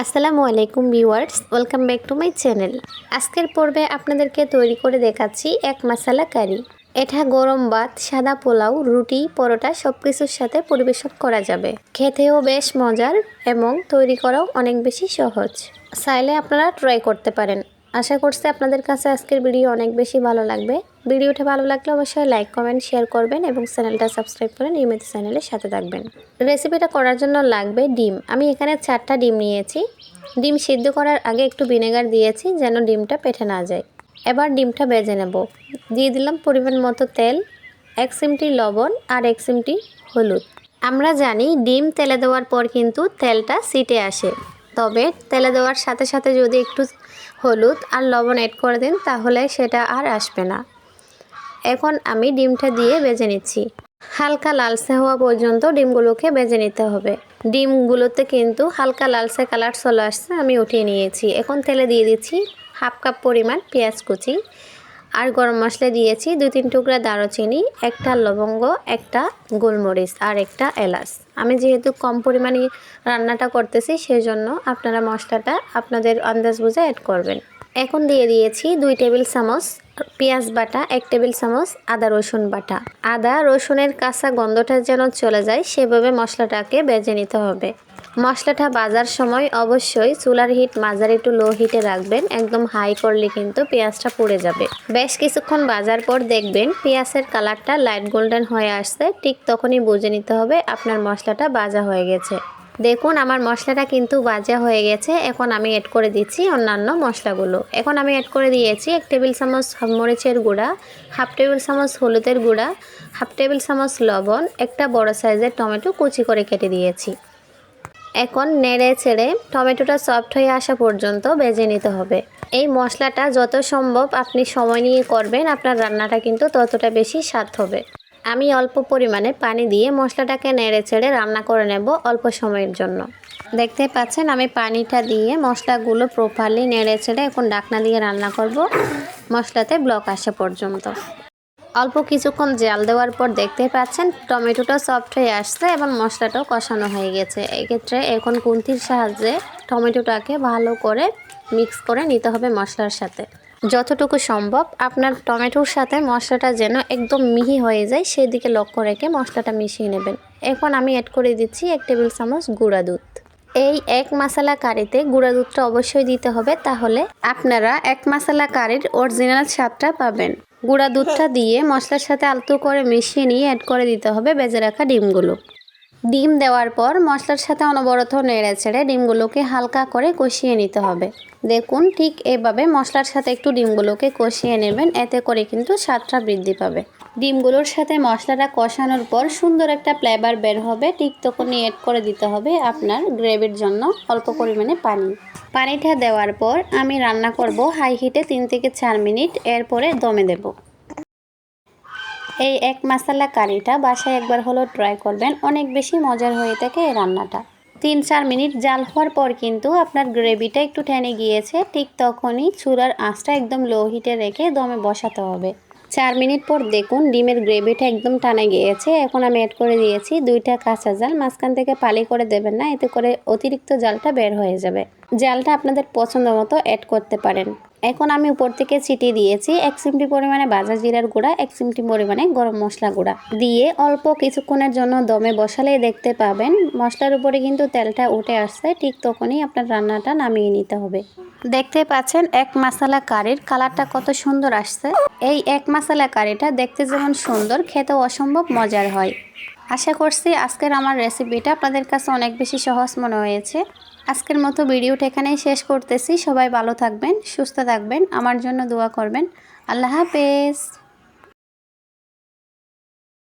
আসসালামু আলাইকুম viewers, welcome back to my channel. আজকের পর্বে আপনাদেরকে তৈরি করে দেখাচ্ছি এক মশলা কারি। এটা গরম ভাত, সাদা পোলাও, রুটি, পরোটা সব কিছুর সাথে পরিবেশন করা যাবে। খেতেও বেশ মজার এবং তৈরি করাও অনেক বেশি সহজ। চাইলে আপনারা ট্রাই করতে পারেন। আশা করছি আপনাদের কাছে আজকের ভিডিও অনেক বেশি ভালো লাগবে। ভিডিওটা ভালো লাগলে অবশ্যই লাইক, কমেন্ট, শেয়ার করবেন এবং চ্যানেলটা সাবস্ক্রাইব করে নিয়মিত চ্যানেলের সাথে থাকবেন। রেসিপিটা করার জন্য লাগবে ডিম। আমি এখানে 4টা ডিম নিয়েছি। ডিম সিদ্ধ করার আগে একটু ভিনেগার দিয়েছি যেন ডিমটা পেটে না যায়। এবার ডিমটা ভেজে নেব। দিয়ে দিলাম পরিমাণ মতো তেল, 1 চিমটি লবণ আর 1 চিমটি হলুদ। আমরা জানি ডিম তেলে দেওয়ার পর কিন্তু তেলটা ছিটে আসে, তবে তেলে দেওয়ার সাথে সাথে যদি একটু হলুদ আর লবণ অ্যাড করে দেন তাহলে সেটা আর আসবে না। এখন আমি ডিমটা দিয়ে ভেজে নিচ্ছি। হালকা লালচে হওয়া পর্যন্ত ডিমগুলোকে ভেজে নিতে হবে। ডিমগুলোতে কিন্তু হালকা লালচে কালার চলে আসছে, আমি উঠিয়ে নিয়েছি। এখন তেলে দিয়ে দিচ্ছি 1/2 কাপ পরিমাণ পেঁয়াজ কুচি আর গরম মশলা দিয়েছি 2-3 টুকরা দারুচিনি, 1টা লবঙ্গ, 1টা গোলমরিচ আর 1টা এলাচ। আমি যেহেতু কম পরিমাণে রান্নাটা করতেছি সেজন্য আপনারা মশলাটা আপনাদের আন্দাজ বুঝে অ্যাড করবেন। এখন দিয়ে দিয়েছি 2 টেবিল চামচ পেঁয়াজ বাটা, 1 টেবিল চামচ আদা রসুন বাটা। আদা রসুনের কাঁচা গন্ধটা যেন চলে যায় সেভাবে মশলাটাকে ভেজে নিতে হবে। মশলাটা ভাজার সময় অবশ্যই চুলার হিট মাঝারি টু লো হিটে রাখবেন। একদম হাই করলে কিন্তু পেঁয়াজটা পুড়ে যাবে। বেশ কিছুক্ষণ ভাজার পর দেখবেন পেঁয়াজের কালারটা লাইট গোল্ডেন হয়ে আসছে। ঠিক তখনই বুঝে নিতে হবে আপনার মশলাটা ভাজা হয়ে গেছে। দেখুন আমার মশলাটা কিন্তু ভাজা হয়ে গেছে। এখন আমি অ্যাড করে দিচ্ছি অন্যান্য মশলাগুলো। এখন আমি অ্যাড করে দিয়েছি 1 টেবিল চামচ মরিচের গুঁড়া, 1/2 টেবিল চামচ হলুদের গুঁড়া, 1/2 টেবিল চামচ লবণ, একটা বড় সাইজের টমেটো কুচি করে কেটে দিয়েছি। এখন নেড়ে ছেড়ে টমেটোটা সফট হয়ে আসা পর্যন্ত ভেজে নিতে হবে। এই মশলাটা যত সম্ভব আপনি সময় নিয়ে করবেন, আপনার রান্নাটা কিন্তু ততটা বেশি স্বাদ হবে। আমি অল্প পরিমাণে পানি দিয়ে মশলাটাকে নেড়ে ছেড়ে রান্না করে নেব অল্প সময়ের জন্য। দেখতে পাচ্ছেন আমি পানিটা দিয়ে মশলাগুলো প্রপারলি নেড়ে ছেড়ে এখন ঢাকনা দিয়ে রান্না করব মশলাতে ব্লক আসা পর্যন্ত। অল্প কিছুক্ষণ জাল দেওয়ার পর দেখতে পাচ্ছেন টমেটোটা সফট হয়ে আসছে এবং মশলাটাও কষানো হয়ে গেছে। এক্ষেত্রে এখন খুন্তির সাহায্যে টমেটোটাকে ভালো করে মিক্স করে নিতে হবে মশলার সাথে। যতটুকু সম্ভব আপনার টমেটোর সাথে মশলাটা যেন একদম মিহি হয়ে যায় সেদিকে লক্ষ্য রেখে মশলাটা মিশিয়ে নেবেন। এখন আমি অ্যাড করে দিচ্ছি 1 টেবিল চামচ গুঁড়া দুধ। এই এক মশলা কারিতে গুঁড়া দুধটা অবশ্যই দিতে হবে, তাহলে আপনারা এক মশলা কারির অরিজিনাল স্বাদটা পাবেন। গুঁড়া দুধটা দিয়ে মশলার সাথে আলতো করে মিশিয়ে নিয়ে অ্যাড করে দিতে হবে ভেজে রাখা ডিমগুলো। ডিম দেওয়ার পর মশলার সাথে অনবরত নেড়ে ছেড়ে ডিমগুলোকে হালকা করে কষিয়ে নিতে হবে। দেখুন ঠিক এভাবে মশলার সাথে একটু ডিমগুলোকে কষিয়ে নেবেন, এতে করে কিন্তু স্বাদটা বৃদ্ধি পাবে। ডিমগুলোর সাথে মশলাটা কষানোর পর সুন্দর একটা ফ্লেভার বের হবে। ঠিক তখনই অ্যাড করে দিতে হবে আপনার গ্রেভির জন্য অল্প পরিমাণে পানি। পানিটা দেওয়ার পর আমি রান্না করব হাই হিটে 3 থেকে 4 মিনিট, এরপরে দমে দেব। এই এক মশলা কারিটা বাসায় একবার হলো ট্রাই করবেন, অনেক বেশি মজার হয়ে থাকে এই রান্নাটা। 3-4 মিনিট জাল হওয়ার পর কিন্তু আপনার গ্রেভিটা একটু টেনে গিয়েছে। ঠিক তখনই চুলার আঁচটা একদম লো হিটে রেখে দমে বসাতে হবে। 4 মিনিট পর দেখুন ডিমের গ্রেভিটা একদম টানে গিয়েছে। এখন আমি অ্যাড করে দিয়েছি 2টা কাঁচা জাল। মাঝখান থেকে ফালি করে দেবেন না, এতে করে অতিরিক্ত জালটা বের হয়ে যাবে। জালটা আপনাদের পছন্দ মতো অ্যাড করতে পারেন। এখন আমি উপর থেকে ছিটিয়ে দিয়েছি 1 চিমটি পরিমাণে ভাজা জিরার গুঁড়া, 1 চিমটি পরিমাণে গরম মশলা গুঁড়া দিয়ে অল্প কিছুক্ষণের জন্য দমে বসালেই দেখতে পাবেন মশলার উপরে কিন্তু তেলটা উঠে আসছে। ঠিক তখনই আপনার রান্নাটা নামিয়ে নিতে হবে। দেখতে পাচ্ছেন এক মশলা কারির কালারটা কত সুন্দর আসছে। এই এক মশলা কারিটা দেখতে যেমন সুন্দর, খেতেও অসম্ভব মজার হয়। আশা করছি আজকের আমার রেসিপিটা আপনাদের কাছে অনেক বেশি সহজ মনে হয়েছে। আজকের মতো ভিডিওটা এখানেই শেষ করতেছি। সবাই ভালো থাকবেন, সুস্থ থাকবেন, আমার জন্য দোয়া করবেন। আল্লাহ হাফেজ।